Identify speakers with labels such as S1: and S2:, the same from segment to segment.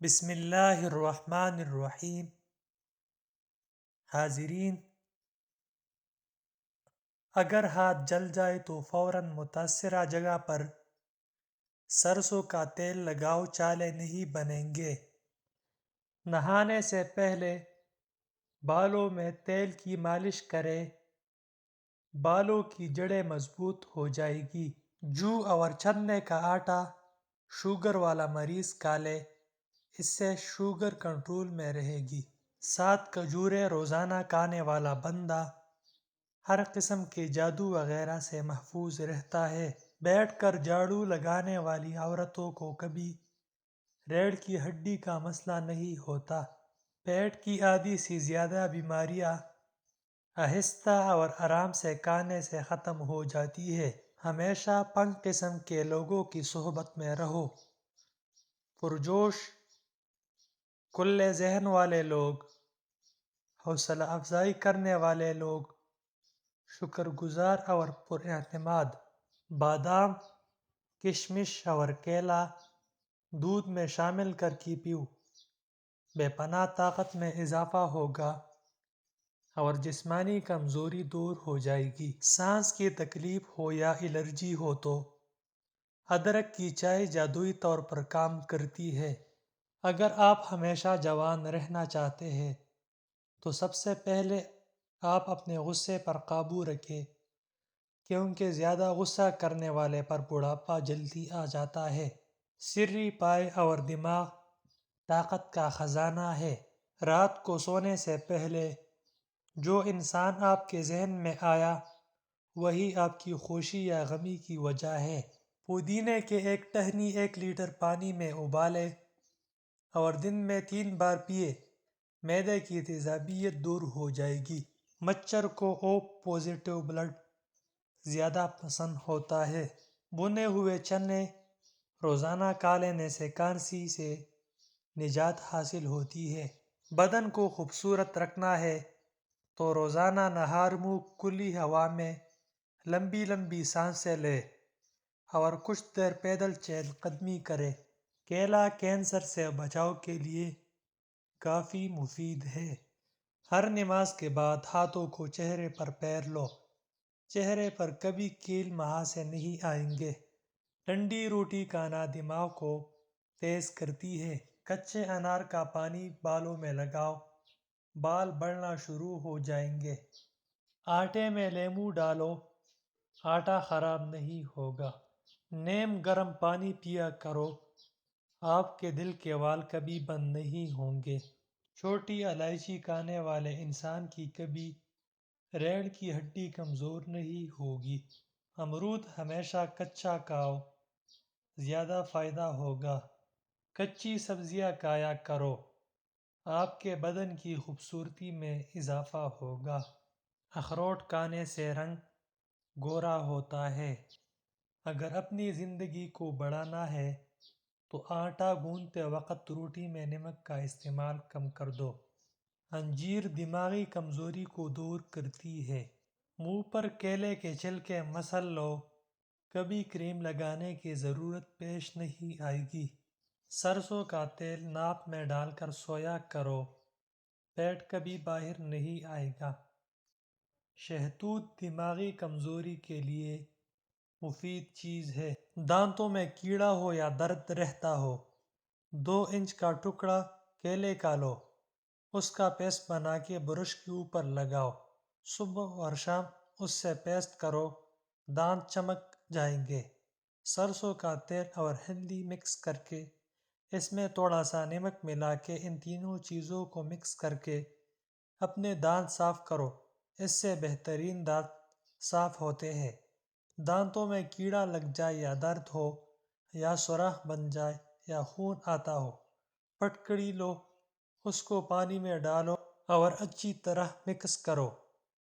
S1: بسم اللہ الرحمن الرحیم۔ حاضرین، اگر ہاتھ جل جائے تو فوراً متاثرہ جگہ پر سرسوں کا تیل لگاؤ، چالے نہیں بنیں گے۔ نہانے سے پہلے بالوں میں تیل کی مالش کریں، بالوں کی جڑیں مضبوط ہو جائے گی۔ جو اور چنے کا آٹا شوگر والا مریض کھا لے، اس سے شوگر کنٹرول میں رہے گی۔ 7 کھجوریں روزانہ کھانے والا بندہ ہر قسم کے جادو وغیرہ سے محفوظ رہتا ہے۔ بیٹھ کر جھاڑو لگانے والی عورتوں کو کبھی ریڑھ کی ہڈی کا مسئلہ نہیں ہوتا۔ پیٹ کی آدھی سے زیادہ بیماریاں آہستہ اور آرام سے کھانے سے ختم ہو جاتی ہے۔ ہمیشہ 5 قسم کے لوگوں کی صحبت میں رہو: پرجوش، کھلے ذہن والے لوگ، حوصلہ افزائی کرنے والے لوگ، شکر گزار اور پر اعتماد۔ بادام، کشمش اور کیلا دودھ میں شامل کر کے پیو، بے پناہ طاقت میں اضافہ ہوگا اور جسمانی کمزوری دور ہو جائے گی۔ سانس کی تکلیف ہو یا الرجی ہو تو ادرک کی چائے جادوئی طور پر کام کرتی ہے۔ اگر آپ ہمیشہ جوان رہنا چاہتے ہیں تو سب سے پہلے آپ اپنے غصے پر قابو رکھیں، کیونکہ زیادہ غصہ کرنے والے پر بڑھاپا جلدی آ جاتا ہے۔ سری پائے اور دماغ طاقت کا خزانہ ہے۔ رات کو سونے سے پہلے جو انسان آپ کے ذہن میں آیا وہی آپ کی خوشی یا غمی کی وجہ ہے۔ پودینے کے ایک ٹہنی 1 لیٹر پانی میں ابالے اور دن میں 3 بار پیے، معدے کی تیزابیت دور ہو جائے گی۔ مچھر کو او پازیٹیو بلڈ زیادہ پسند ہوتا ہے۔ بھنے ہوئے چنے روزانہ کھا لینے سے کھانسی سے نجات حاصل ہوتی ہے۔ بدن کو خوبصورت رکھنا ہے تو روزانہ نہار منہ کھلی ہوا میں لمبی لمبی سانسیں لے اور کچھ دیر پیدل چہل قدمی کرے۔ کیلا کینسر سے بچاؤ کے لیے کافی مفید ہے۔ ہر نماز کے بعد ہاتھوں کو چہرے پر پھیر لو، چہرے پر کبھی کیل مہاسے نہیں آئیں گے۔ ٹھنڈی روٹی کھانا دماغ کو تیز کرتی ہے۔ کچے انار کا پانی بالوں میں لگاؤ، بال بڑھنا شروع ہو جائیں گے۔ آٹے میں لیموں ڈالو، آٹا خراب نہیں ہوگا۔ نیم گرم پانی پیا کرو، آپ کے دل کے وال کبھی بند نہیں ہوں گے۔ چھوٹی الائچی کھانے والے انسان کی کبھی ریڑھ کی ہڈی کمزور نہیں ہوگی۔ امرود ہمیشہ کچا کھاؤ، زیادہ فائدہ ہوگا۔ کچی سبزیاں کھایا کرو، آپ کے بدن کی خوبصورتی میں اضافہ ہوگا۔ اخروٹ کھانے سے رنگ گورا ہوتا ہے۔ اگر اپنی زندگی کو بڑھانا ہے تو آٹا گوندتے وقت روٹی میں نمک کا استعمال کم کر دو۔ انجیر دماغی کمزوری کو دور کرتی ہے۔ منہ پر کیلے کے چھلکے مسل لو، کبھی کریم لگانے کی ضرورت پیش نہیں آئے گی۔ سرسوں کا تیل ناک میں ڈال کر سویا کرو، پیٹ کبھی باہر نہیں آئے گا۔ شہتوت دماغی کمزوری کے لیے مفید چیز ہے۔ دانتوں میں کیڑا ہو یا درد رہتا ہو، 2 انچ کا ٹکڑا کیلے کا لو، اس کا پیسٹ بنا کے برش کے اوپر لگاؤ، صبح اور شام اس سے پیسٹ کرو، دانت چمک جائیں گے۔ سرسوں کا تیل اور ہلدی مکس کر کے اس میں تھوڑا سا نمک ملا کے ان تینوں چیزوں کو مکس کر کے اپنے دانت صاف کرو، اس سے بہترین دانت صاف ہوتے ہیں۔ دانتوں میں کیڑا لگ جائے یا درد ہو یا سوراخ بن جائے یا خون آتا ہو، پھٹکڑی لو، اس کو پانی میں ڈالو اور اچھی طرح مکس کرو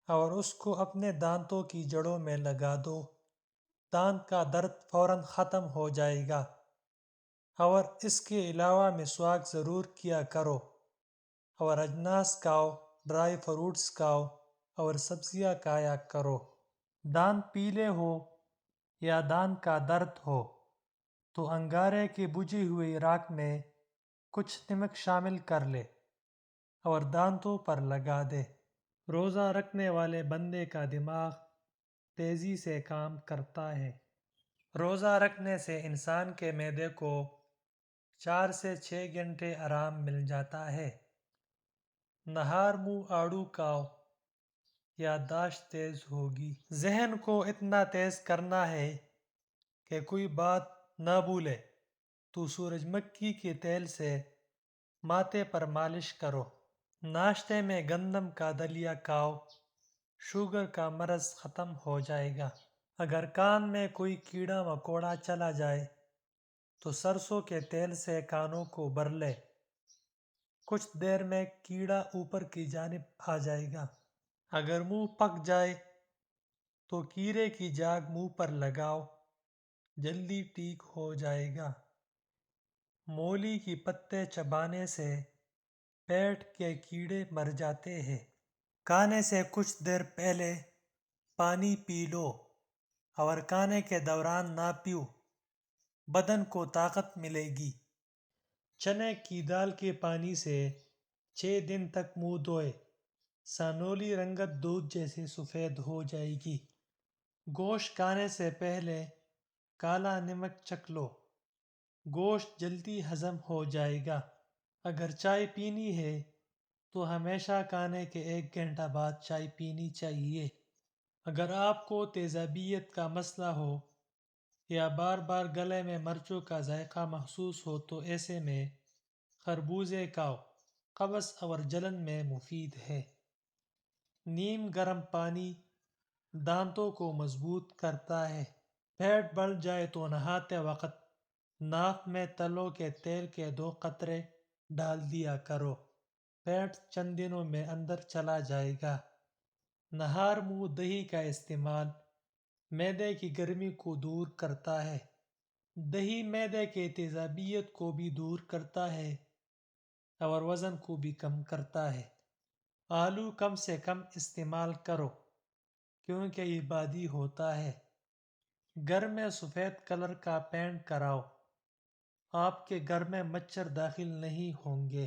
S1: اور اس کو اپنے دانتوں کی جڑوں میں لگا دو۔ دانت کا درد فوراً ختم ہو جائے گا۔ اور اس کے علاوہ مسواک ضرور کیا کرو اور اجناس کھاؤ، ڈرائی فروٹس کھاؤ اور سبزیاں کھایا کرو۔ دانت پیلے ہو یا دانت کا درد ہو تو انگارے کی بجھی ہوئی راکھ میں کچھ نمک شامل کر لے اور دانتوں پر لگا دے۔ روزہ رکھنے والے بندے کا دماغ تیزی سے کام کرتا ہے۔ روزہ رکھنے سے انسان کے معدے کو 4 سے 6 گھنٹے آرام مل جاتا ہے۔ نہار منہ آڑو کاؤ، یادداشت تیز ہوگی۔ ذہن کو اتنا تیز کرنا ہے کہ کوئی بات نہ بھولے تو سورج مکھی کے تیل سے ماتھے پر مالش کرو۔ ناشتے میں گندم کا دلیا کھاؤ، شوگر کا مرض ختم ہو جائے گا۔ اگر کان میں کوئی کیڑا مکوڑا چلا جائے تو سرسوں کے تیل سے کانوں کو بھر لے، کچھ دیر میں کیڑا اوپر کی جانب آ جائے گا۔ اگر منہ پک جائے تو کیرے کی جاگ منہ پر لگاؤ، جلدی ٹھیک ہو جائے گا۔ مولی کی پتے چبانے سے پیٹ کے کیڑے مر جاتے ہیں۔ کھانے سے کچھ دیر پہلے پانی پی لو اور کھانے کے دوران نہ پیو، بدن کو طاقت ملے گی۔ چنے کی دال کے پانی سے 6 دن تک منہ دھوئے، سانولی رنگت دودھ جیسے سفید ہو جائے گی۔ گوشت کھانے سے پہلے کالا نمک چکھ لو، گوشت جلدی ہضم ہو جائے گا۔ اگر چائے پینی ہے تو ہمیشہ کھانے کے 1 گھنٹہ بعد چائے پینی چاہیے۔ اگر آپ کو تیزابیت کا مسئلہ ہو یا بار بار گلے میں مرچوں کا ذائقہ محسوس ہو تو ایسے میں خربوزے کھاؤ، قبض اور جلن میں مفید ہے۔ نیم گرم پانی دانتوں کو مضبوط کرتا ہے۔ پیٹ بڑھ جائے تو نہاتے وقت ناک میں تلوں کے تیل کے 2 قطرے ڈال دیا کرو، پیٹ چند دنوں میں اندر چلا جائے گا۔ نہار منہ دہی کا استعمال معدے کی گرمی کو دور کرتا ہے۔ دہی معدے کے تیزابیت کو بھی دور کرتا ہے اور وزن کو بھی کم کرتا ہے۔ آلو کم سے کم استعمال کرو کیونکہ یہ بادی ہوتا ہے۔ گھر میں سفید کلر کا پینٹ کراؤ، آپ کے گھر میں مچھر داخل نہیں ہوں گے۔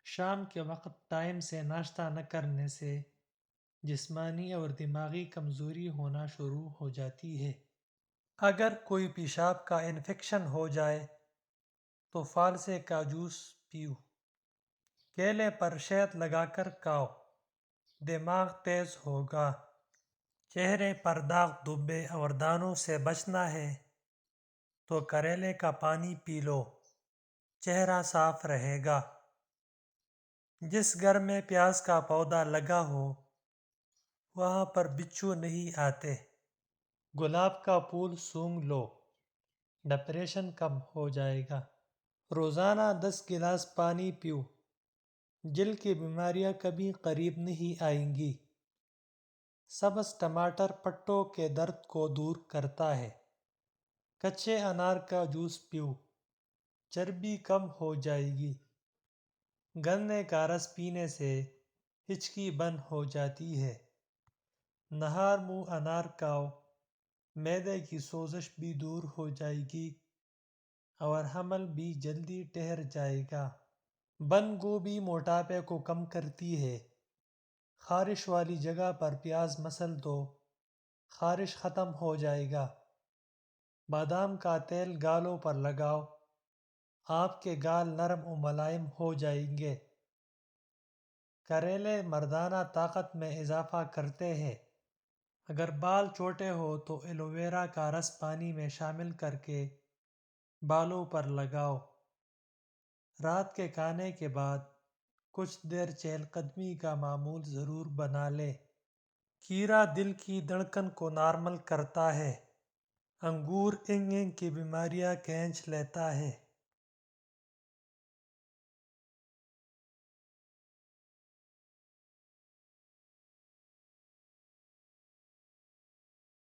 S1: شام کے وقت ٹائم سے ناشتہ نہ کرنے سے جسمانی اور دماغی کمزوری ہونا شروع ہو جاتی ہے۔ اگر کوئی پیشاب کا انفیکشن ہو جائے تو فالسے کا جوس پیو۔ کیلے پر شہد لگا کر کھاؤ، دماغ تیز ہوگا۔ چہرے پر داغ دھبے اور دانوں سے بچنا ہے تو کریلے کا پانی پی لو، چہرہ صاف رہے گا۔ جس گھر میں پیاز کا پودا لگا ہو وہاں پر بچھو نہیں آتے۔ گلاب کا پھول سونگھ لو، ڈپریشن کم ہو جائے گا۔ روزانہ 10 گلاس پانی پیو، دل کی بیماریاں کبھی قریب نہیں آئیں گی۔ سبز ٹماٹر پٹوں کے درد کو دور کرتا ہے۔ کچے انار کا جوس پیو، چربی کم ہو جائے گی۔ گنے کا رس پینے سے ہچکی بند ہو جاتی ہے۔ نہار منہ انار کھاؤ، معدے کی سوزش بھی دور ہو جائے گی اور حمل بھی جلدی ٹھہر جائے گا۔ بند گوبھی موٹاپے کو کم کرتی ہے۔ خارش والی جگہ پر پیاز مسل دو، خارش ختم ہو جائے گا۔ بادام کا تیل گالوں پر لگاؤ، آپ کے گال نرم و ملائم ہو جائیں گے۔ کریلے مردانہ طاقت میں اضافہ کرتے ہیں۔ اگر بال چھوٹے ہو تو ایلو ویرا کا رس پانی میں شامل کر کے بالوں پر لگاؤ۔ رات کے کھانے کے بعد کچھ دیر چہل قدمی کا معمول ضرور بنا لے۔ کھیرا دل کی دھڑکن کو نارمل کرتا ہے۔ انگور اینگ اینگ کی بیماریاں کھینچ لیتا ہے۔